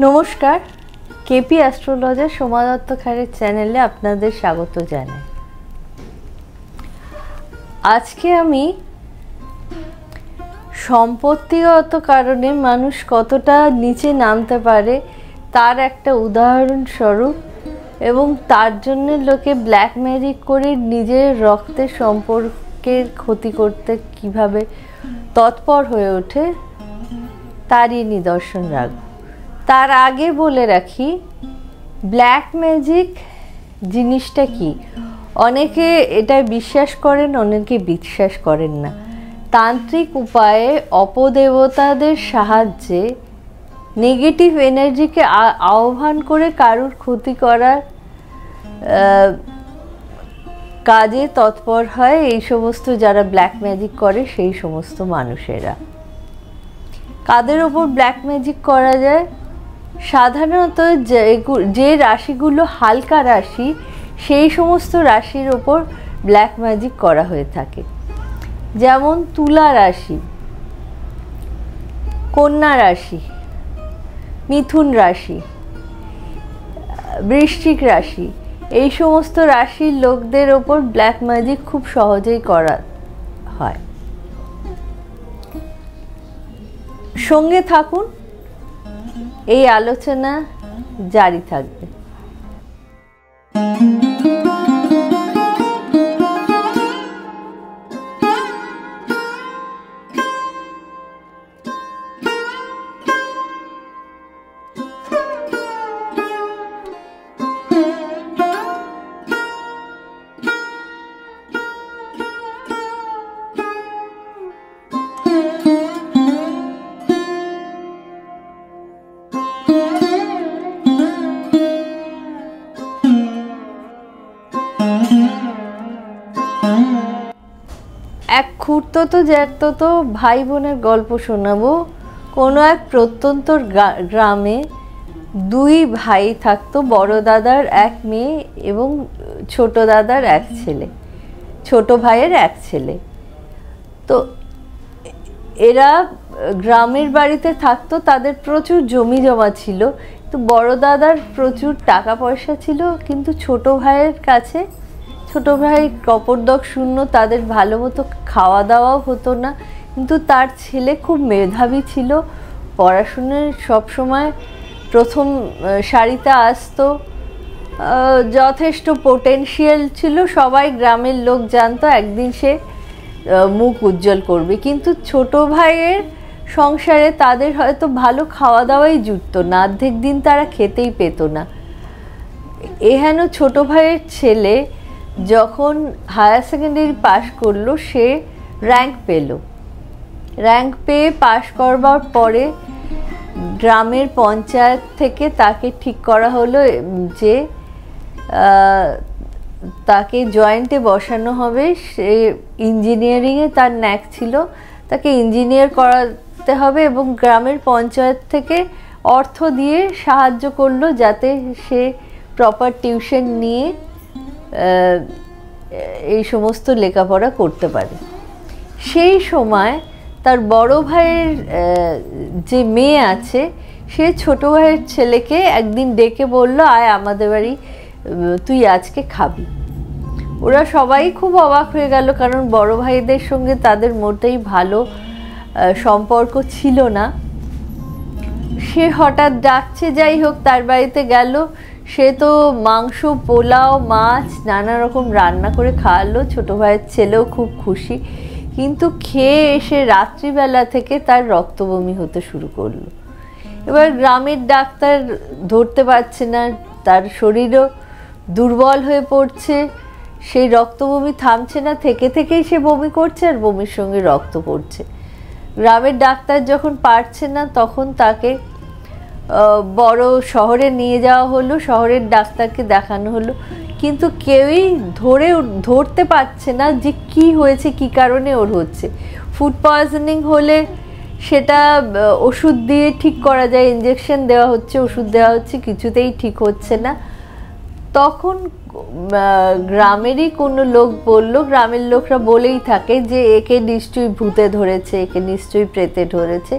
নমস্কার, KP astrologer Soma Dutta খারের চ্যানেলে আপনাদের স্বাগত জানাই। আজকে আমি সম্পত্তিগত কারণে মানুষ কতটা নিচে নামতে পারে তার একটা উদাহরণস্বরূপ, এবং তার জন্য লোকে ব্ল্যাক ম্যাজিক করে নিজের রক্তের সম্পর্কের ক্ষতি করতে কিভাবে তৎপর হয়ে ওঠে তারই নিদর্শন রাখব। তার আগে বলে রাখি, ব্ল্যাক ম্যাজিক জিনিসটা কি। অনেকে এটা বিশ্বাস করেন, অনেকে বিশ্বাস করেন না। তান্ত্রিক উপায়ে অপদেবতাদের সাহায্যে নেগেটিভ এনার্জিকে আহ্বান করে কারুর ক্ষতি করার কাজে তৎপর হয় এই সমস্ত যারা ব্ল্যাক ম্যাজিক করে, সেই সমস্ত মানুষেরা। কাদের ওপর ব্ল্যাক ম্যাজিক করা যায়? সাধারণত যে রাশিগুলো হালকা রাশি, সেই সমস্ত রাশির ওপর ব্ল্যাক ম্যাজিক করা হয়ে থাকে। যেমন তুলা রাশি, কন্যা রাশি, মিথুন রাশি, বৃশ্চিক রাশি, এই সমস্ত রাশির লোকদের ওপর ব্ল্যাক ম্যাজিক খুব সহজেই করা হয়। সঙ্গে থাকুন, এই আলোচনা জারি থাকবে। এক খুড়তো জ্যাঠতো ভাই বোনের গল্প শোনাবো। কোনো এক প্রত্যন্ত গ্রামে দুই ভাই থাকতো, বড় দাদার এক মেয়ে এবং ছোট দাদার এক ছেলে, ছোট ভাইয়ের এক ছেলে। তো এরা গ্রামের বাড়িতে থাকতো, তাদের প্রচুর জমি জমা ছিল। তো বড় দাদার প্রচুর টাকা পয়সা ছিল, কিন্তু ছোট ভাইয়ের কাছে, ছোট ভাই কপর্দক শূন্য, তাদের ভালো মতো খাওয়া দাওয়াও হতো না। কিন্তু তার ছেলে খুব মেধাবী ছিল, পড়াশোনায় সবসময় প্রথম সারিতে আসতো, যথেষ্ট পোটেনশিয়াল ছিল। সবাই গ্রামের লোক জানতো একদিন সে মুখ উজ্জ্বল করবে। কিন্তু ছোট ভাইয়ের সংসারে তাদের হয়তো ভালো খাওয়া দাওয়াই জুটতো না, অর্ধেক দিন তারা খেতেই পেত না। এহেন ছোট ভাইয়ের ছেলে যখন হায়ার সেকেন্ডারি পাশ করলো, সে র্যাঙ্ক পেল। র্যাঙ্ক পেয়ে পাশ করবার পরে গ্রামের পঞ্চায়েত থেকে তাকে ঠিক করা হলো যে তাকে জয়েন্টে বসানো হবে। সে ইঞ্জিনিয়ারিংয়ে তার ন্যাক ছিল, তাকে ইঞ্জিনিয়ার করাতে হবে, এবং গ্রামের পঞ্চায়েত থেকে অর্থ দিয়ে সাহায্য করলো যাতে সে প্রপার টিউশন নিয়ে এই সমস্ত লেখাপড়া করতে পারে। সেই সময় তার বড় ভাইয়ের যে মেয়ে আছে, সে ছোট ভাইয়ের ছেলেকে একদিন ডেকে বলল, আয় আমাদের বাড়ি, তুই আজকে খাবি। ওরা সবাই খুব অবাক হয়ে গেল, কারণ বড় ভাইদের সঙ্গে তাদের মোটেই ভালো সম্পর্ক ছিল না। সে হঠাৎ ডাকছে, যাই হোক তার বাড়িতে গেল। সে তো মাংস, পোলাও, মাছ নানা রকম রান্না করে খাওয়ালো। ছোটো ভাইয়ের ছেলেও খুব খুশি। কিন্তু খেয়ে এসে রাত্রিবেলা থেকে তার রক্ত বমি হতে শুরু করলো। এবার গ্রামের ডাক্তার ধরতে পারছে না, তার শরীরও দুর্বল হয়ে পড়ছে, সেই রক্ত বমি থামছে না, থেকেই সে বমি করছে আর বমির সঙ্গে রক্ত পড়ছে। গ্রামের ডাক্তার যখন পারছে না, তখন তাকে বড় শহরে নিয়ে যাওয়া হলো, শহরের ডাক্তারকে দেখানো হলো। কিন্তু কেউই ধরতে পারছে না যে কি হয়েছে, কি কারণে ওর হচ্ছে। ফুড পয়জনিং হলে সেটা ওষুধ দিয়ে ঠিক করা যায়, ইঞ্জেকশন দেওয়া হচ্ছে, ওষুধ দেওয়া হচ্ছে, কিছুতেই ঠিক হচ্ছে না। তখন গ্রামেরই কোনো লোক বলল, গ্রামের লোকরা বলেই থাকে যে একে নিশ্চয়ই ভূতে ধরেছে, একে নিশ্চয়ই প্রেতে ধরেছে।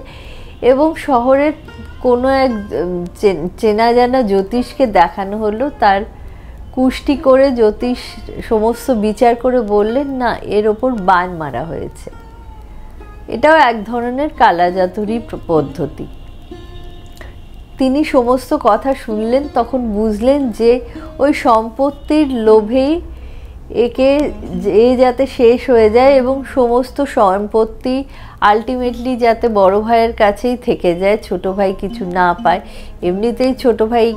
এবং শহরের কোনো এক চেনা জানা জ্যোতিষকে দেখানো হলো, তার কুষ্টি করে জ্যোতিষ সমস্ত বিচার করে বললেন না, এর ওপর বান মারা হয়েছে। এটাও এক ধরনের কালাজাদুরি পদ্ধতি। তিনি সমস্ত কথা শুনলেন, তখন বুঝলেন যে ওই সম্পত্তির লোভেই যাতে শেষ হয়ে যায় এবং সমস্ত সম্পত্তি আলটিমেটলি যাতে বড় ভাইয়ের কাছেই থেকে যায়, ছোট ভাই কিছু না পায়। এমনিতেই ছোট ভাই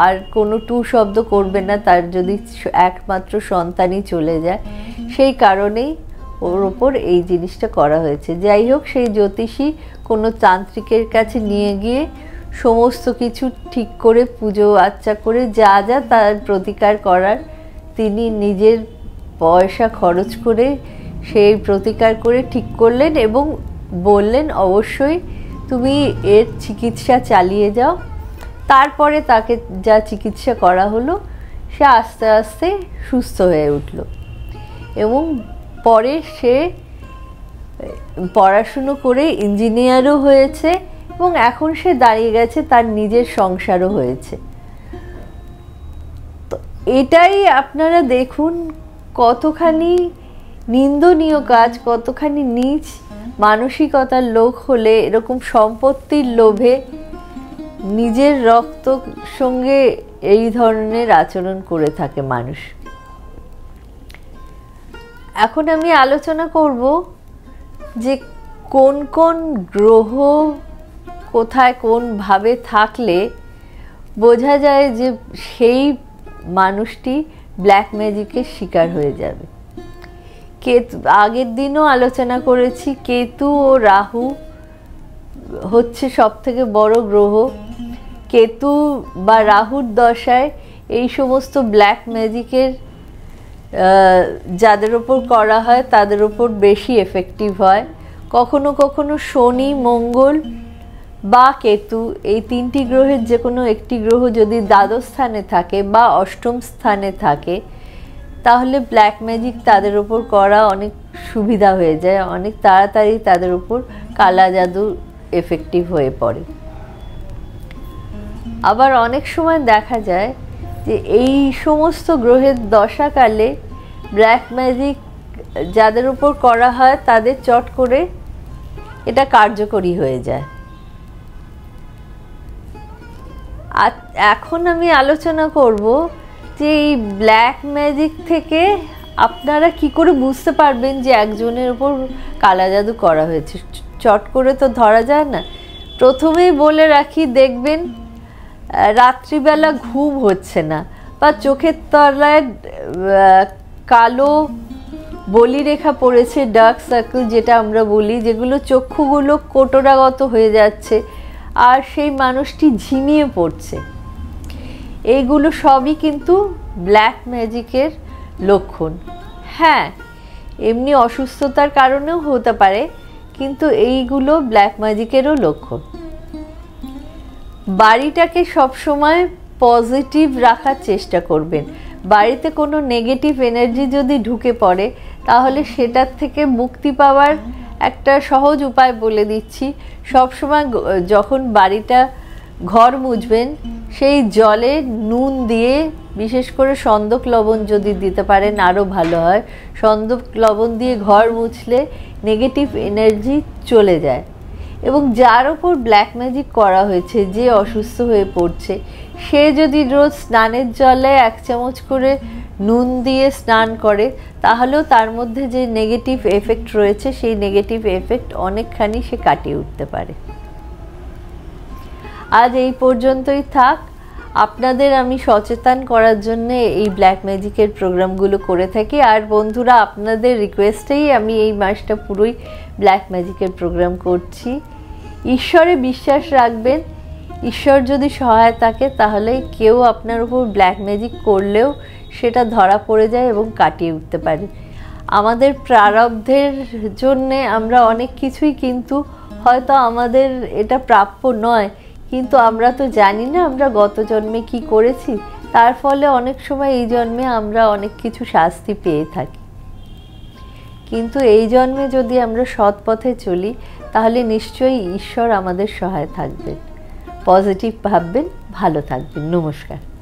আর কোনো টু শব্দ করবে না তার যদি একমাত্র সন্তানই চলে যায়, সেই কারণেই ওর ওপর এই জিনিসটা করা হয়েছে। যাই হোক, সেই জ্যোতিষী কোনো তান্ত্রিকের কাছে নিয়ে গিয়ে সমস্ত কিছু ঠিক করে পুজো আচ্চা করে যা যা তার প্রতিকার করার তিনি নিজের পয়সা খরচ করে সেই প্রতিকার করে ঠিক করলেন এবং বললেন অবশ্যই তুমি এর চিকিৎসা চালিয়ে যাও। তারপরে তাকে যা চিকিৎসা করা হলো সে আস্তে আস্তে সুস্থ হয়ে উঠল এবং পরে সে পড়াশুনো করে ইঞ্জিনিয়ারও হয়েছে এবং এখন সে দাঁড়িয়ে গেছে, তার নিজের সংসারও হয়েছে। তো এটাই আপনারা দেখুন কতখানি নিন্দনীয় কাজ, কতখানি নীচ মানসিকতার লোক হলে এরকম সম্পত্তির লোভে নিজের রক্ত সঙ্গে এই ধরনের আচরণ করে থাকে মানুষ। এখন আমি আলোচনা করব যে কোন কোন গ্রহ কোথায় কোনভাবে থাকলে বোঝা যায় যে সেই মানুষটি ব্ল্যাক ম্যাজিকের শিকার হয়ে যাবে। কেতু, আগের দিনও আলোচনা করেছি, কেতু ও রাহু হচ্ছে সবথেকে বড় গ্রহ। কেতু বা রাহুর দশায় এই সমস্ত ব্ল্যাক ম্যাজিকের যাদের ওপর করা হয় তাদের ওপর বেশি এফেক্টিভ হয়। কখনো কখনো শনি, মঙ্গল বা কেতু এই তিনটি গ্রহের যে কোনো একটি গ্রহ যদি দ্বাদশ স্থানে থাকে বা অষ্টম স্থানে থাকে তাহলে ব্ল্যাক ম্যাজিক তাদের ওপর করা অনেক সুবিধা হয়ে যায়, অনেক তাড়াতাড়ি তাদের ওপর কালা জাদু এফেক্টিভ হয়ে পড়ে। আবার অনেক সময় দেখা যায় যে এই সমস্ত গ্রহের দশাকালে ব্ল্যাক ম্যাজিক যাদের উপর করা হয় তাদের চট করে এটা কার্যকরী হয়ে যায়। আর এখন আমি আলোচনা করব যে এই ব্ল্যাক ম্যাজিক থেকে আপনারা কি করে বুঝতে পারবেন যে একজনের উপর কালা জাদু করা হয়েছে। চট করে তো ধরা যায় না। প্রথমেই বলে রাখি, দেখবেন রাত্রিবেলা ঘুম হচ্ছে না বা চোখের তলায় কালো বলিরেখা পড়েছে, ডার্ক সার্কেল যেটা আমরা বলি, যেগুলো চক্ষুগুলো কোটরাগত হয়ে যাচ্ছে আর সেই মানুষটি ঝিমিয়ে পড়ছে, এইগুলো সবই কিন্তু ব্ল্যাক ম্যাজিকের লক্ষণ। হ্যাঁ, এমনি অসুস্থতার কারণেও হতে পারে, কিন্তু এইগুলো ব্ল্যাক ম্যাজিকেরও লক্ষণ। বাড়িটাকে সবসময় পজিটিভ রাখার চেষ্টা করবেন। বাড়িতে কোনো নেগেটিভ এনার্জি যদি ঢুকে পড়ে তাহলে সেটার থেকে মুক্তি পাওয়ার একটা সহজ উপায় বলে দিচ্ছি। সবসময় যখন বাড়িটা ঘর মুছবেন সেই জলে নুন দিয়ে, বিশেষ করে সন্দক লবণ যদি দিতে পারেন আরও ভালো হয়, সন্দক লবণ দিয়ে ঘর মুছলে নেগেটিভ এনার্জি চলে যায়। এবং যার ওপর ব্ল্যাক ম্যাজিক করা হয়েছে, যে অসুস্থ হয়ে পড়ছে, সে যদি রোজ স্নানের জলে 1 চামচ করে নুন দিয়ে স্নান করে তাহলেও তার মধ্যে যে নেগেটিভ এফেক্ট রয়েছে সেই নেগেটিভ এফেক্ট অনেকখানি সে কাটিয়ে উঠতে পারে। আজ এই পর্যন্তই থাক। আপনাদের আমি সচেতন করার জন্য এই ব্ল্যাক ম্যাজিকের প্রোগ্রামগুলো করে থাকি। আর বন্ধুরা, আপনাদের রিকোয়েস্টেই আমি এই মাসটা পুরোই ব্ল্যাক ম্যাজিকের প্রোগ্রাম করছি। ঈশ্বরে বিশ্বাস রাখবেন, ঈশ্বর যদি সহায় থাকে তাহলে কেউ আপনার উপর ব্ল্যাক ম্যাজিক করলেও সেটা ধরা পড়ে যায় এবং কাটিয়ে উঠতে পারে। আমাদের প্রারব্ধের জন্যে আমরা অনেক কিছুই, কিন্তু হয়তো আমাদের এটা প্রাপ্য নয়, কিন্তু আমরা তো জানি না আমরা গত জন্মে কি করেছি, তার ফলে অনেক সময় এই জন্মে আমরা অনেক কিছু শাস্তি পেয়ে থাকি। কিন্তু এই জন্মে যদি আমরা সৎ পথে চলি তাহলে নিশ্চয়ই ঈশ্বর আমাদের সহায় থাকবেন। পজিটিভ ভাববেন, ভালো থাকবেন। নমস্কার।